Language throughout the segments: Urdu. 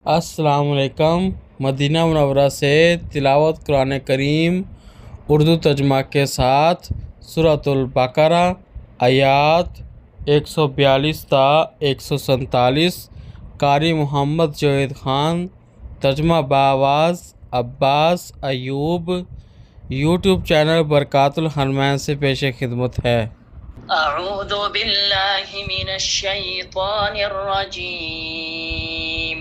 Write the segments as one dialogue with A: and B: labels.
A: السلام علیکم۔ مدینہ منورہ سے تلاوت قرآن کریم اردو ترجمہ کے ساتھ سورۃ البقرہ آیات 142 تا 147۔ قاری محمد جاوید خان، ترجمہ بآواز عباس ایوب۔ یوٹیوب چینل برکات الحرمین سے پیش خدمت ہے۔
B: اعوذ باللہ من الشیطان الرجیم۔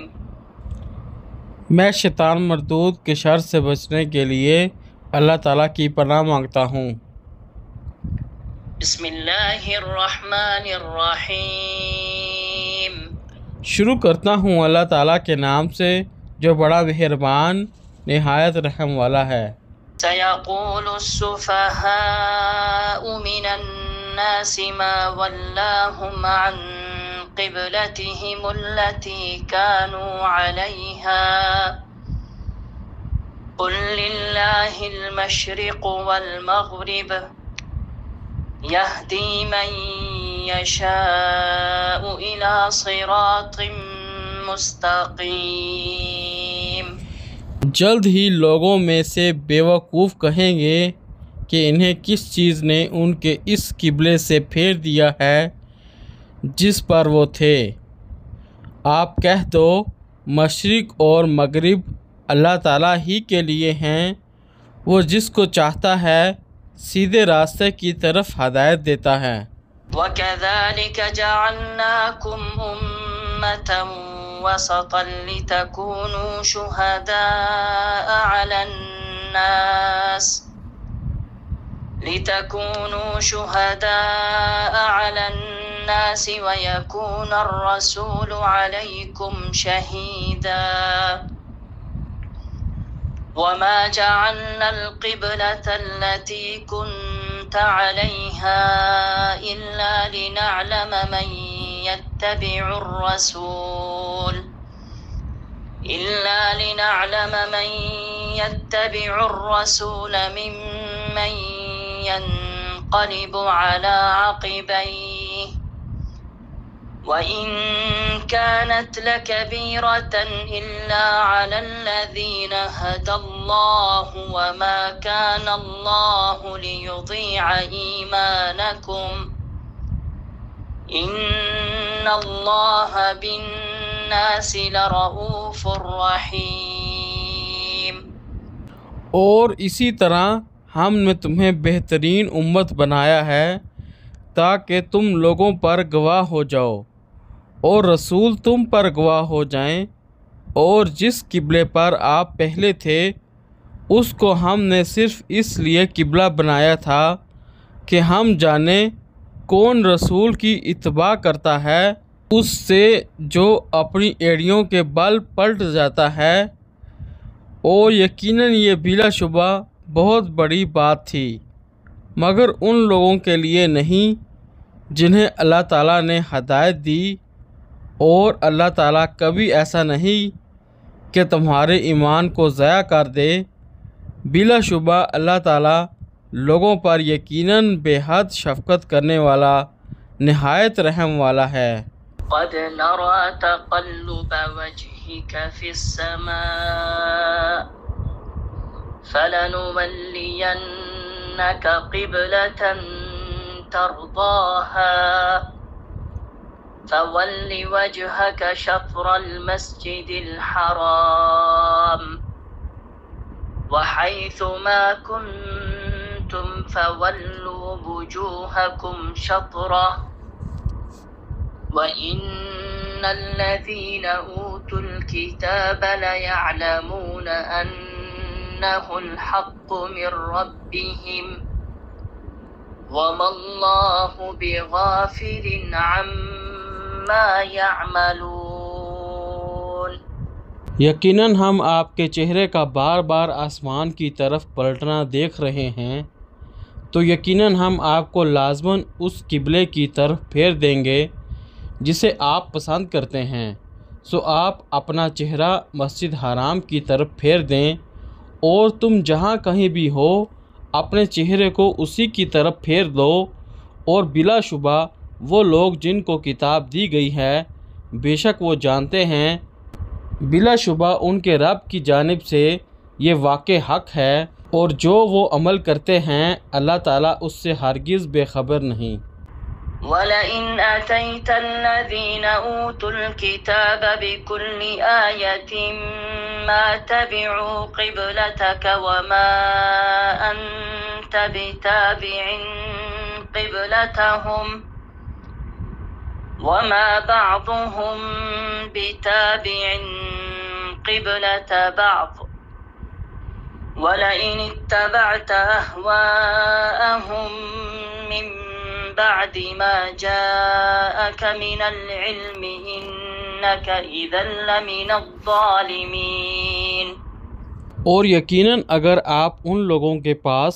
A: میں شیطان مردود کے شر سے بچنے کے لیے اللہ تعالیٰ کی پناہ مانگتا ہوں۔
B: بسم اللہ الرحمن الرحیم۔
A: شروع کرتا ہوں اللہ تعالیٰ کے نام سے جو بڑا مہربان نہایت رحم والا ہے۔
B: سیقول السفہاء من الناس ما ولاهم عن قبلتهم التي كانوا عليها قل لله المشرق والمغرب يهدي من يشاء إلى صراط مستقيم۔
A: جلد ہی لوگوں میں سے بیوقوف کہیں گے کہ انہیں کس چیز نے ان کے اس قبلے سے پھیر دیا ہے جس پر وہ تھے۔ آپ کہہ دو مشرق اور مغرب اللہ تعالیٰ ہی کے لیے ہیں، وہ جس کو چاہتا ہے سیدھے راستے کی طرف ہدایت دیتا ہے۔
B: وَكَذَلِكَ جَعَلْنَاكُمْ أُمَّةً وَسَطًا لِتَكُونُوا شُهَدَاءَ عَلَى النَّاسِ وَيَكُونَ الرَّسُولُ عَلَيْكُمْ شَهِيدًا۔ وَمَا جَعَلْنَا الْقِبْلَةَ الَّتِي كُنْتَ عَلَيْهَا إِلَّا لِنَعْلَمَ مَن يَتَّبِعُ الرَّسُولَ مِمَّن يَنقَلِبُ عَلَى عَقِبَيْهِ وَإِن كَانَتْ لَكَبِيرَةً إِلَّا عَلَى الَّذِينَ هَدَى اللَّهُ وَمَا كَانَ اللَّهُ لِيُضِيعَ إِيمَانَكُمْ إِنَّ اللَّهَ بِالنَّاسِ لَرَءُوفٌ رَحِيمٌ۔
A: اور اسی طرح ہم نے تمہیں بہترین امت بنایا ہے تاکہ تم لوگوں پر گواہ ہو جاؤ اور رسول تم پر گواہ ہو جائیں، اور جس قبلے پر آپ پہلے تھے اس کو ہم نے صرف اس لیے قبلہ بنایا تھا کہ ہم جانیں کون رسول کی اتباع کرتا ہے اس سے جو اپنی ایڑیوں کے بل پلٹ جاتا ہے، اور یقیناً یہ بلا شبہ بہت بڑی بات تھی، مگر ان لوگوں کے لیے نہیں جنہیں اللہ تعالیٰ نے ہدایت دی، اور اللہ تعالیٰ کبھی ایسا نہیں کہ تمہارے ایمان کو ضائع کر دے۔ بلا شبہ اللہ تعالیٰ لوگوں پر یقیناً بے حد شفقت کرنے والا نہایت رحم والا ہے۔
B: قد نرى تقلب وجهك في السماء فلنولينك قبلة ترضاها فول وجهك شطر المسجد الحرام وحيث ما كنتم فولوا وجوهكم شطره وَإِنَّ الَّذِينَ أُوتُوا الْكِتَابَ لَيَعْلَمُونَ أَنَّهُ الْحَقُّ مِنْ رَبِّهِمْ وَمَا اللَّهُ بِغَافِلٍ عَمَّا يَعْمَلُونَ۔
A: یقیناً ہم آپ کے چہرے کا بار بار آسمان کی طرف پلٹنا دیکھ رہے ہیں، تو یقیناً ہم آپ کو لازماً اس قبلے کی طرف پھیر دیں گے جسے آپ پسند کرتے ہیں، سو آپ اپنا چہرہ مسجد حرام کی طرف پھیر دیں، اور تم جہاں کہیں بھی ہو اپنے چہرے کو اسی کی طرف پھیر دو، اور بلا شبہ وہ لوگ جن کو کتاب دی گئی ہے بے شک وہ جانتے ہیں بلا شبہ ان کے رب کی جانب سے یہ واقع حق ہے، اور جو وہ عمل کرتے ہیں اللہ تعالیٰ اس سے ہرگز بے خبر نہیں۔
B: وَلَئِنْ أَتَيْتَ الَّذِينَ أُوتُوا الْكِتَابَ بِكُلِّ آيَةٍ مَا تَبِعُوا قِبْلَتَكَ وَمَا أَنْتَ بِتَابِعٍ قِبْلَتَهُمْ وَمَا بَعْضُهُمْ بِتَابِعٍ قِبْلَةَ بَعْضٍ وَلَئِنِ اتَّبَعْتَ أَهْوَاءَهُمْ مِنْ بعد ما جاءك من العلم إنك إذا لمن الظالمين۔
A: اور یقیناً اگر آپ ان لوگوں کے پاس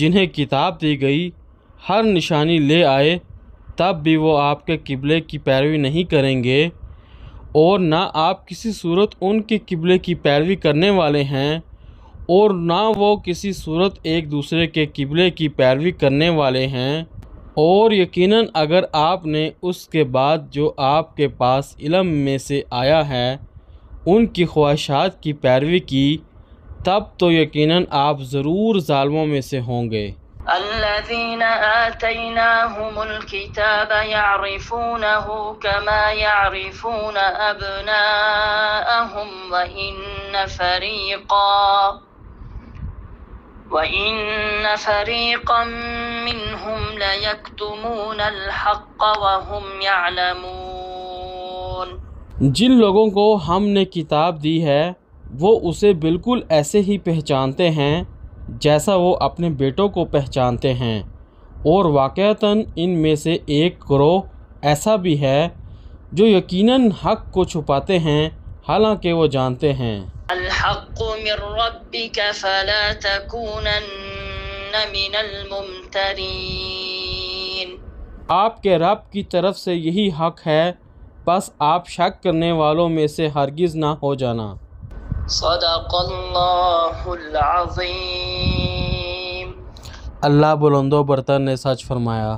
A: جنہیں کتاب دی گئی ہر نشانی لے آئے تب بھی وہ آپ کے قبلے کی پیروی نہیں کریں گے، اور نہ آپ کسی صورت ان کے قبلے کی پیروی کرنے والے ہیں، اور نہ وہ کسی صورت ایک دوسرے کے قبلے کی پیروی کرنے والے ہیں۔ اور یقیناً اگر آپ نے اس کے بعد جو آپ کے پاس علم میں سے آیا ہے ان کی خواہشات کی پیروی کی تب تو یقیناً آپ ضرور ظالموں میں سے ہوں گے۔
B: الذين آتيناهم الكتاب يعرفونه كما يعرفون أبناءهم وَإِنَّ فَرِيقًا مِّنْهُمْ لَيَكْتُمُونَ الْحَقَّ وَهُمْ يَعْلَمُونَ۔
A: جن لوگوں کو ہم نے کتاب دی ہے وہ اسے بالکل ایسے ہی پہچانتے ہیں جیسا وہ اپنے بیٹوں کو پہچانتے ہیں، اور واقعتاً ان میں سے ایک گروہ ایسا بھی ہے جو یقیناً حق کو چھپاتے ہیں حالانکہ وہ جانتے ہیں۔
B: الحق من ربك فلا تكونن من الممترين۔
A: آپ کے رب کی طرف سے یہی حق ہے، بس آپ شک کرنے والوں میں سے ہرگز نہ ہو جانا۔
B: صدق اللہ العظیم۔
A: اللہ بلند و برتر نے سچ فرمایا۔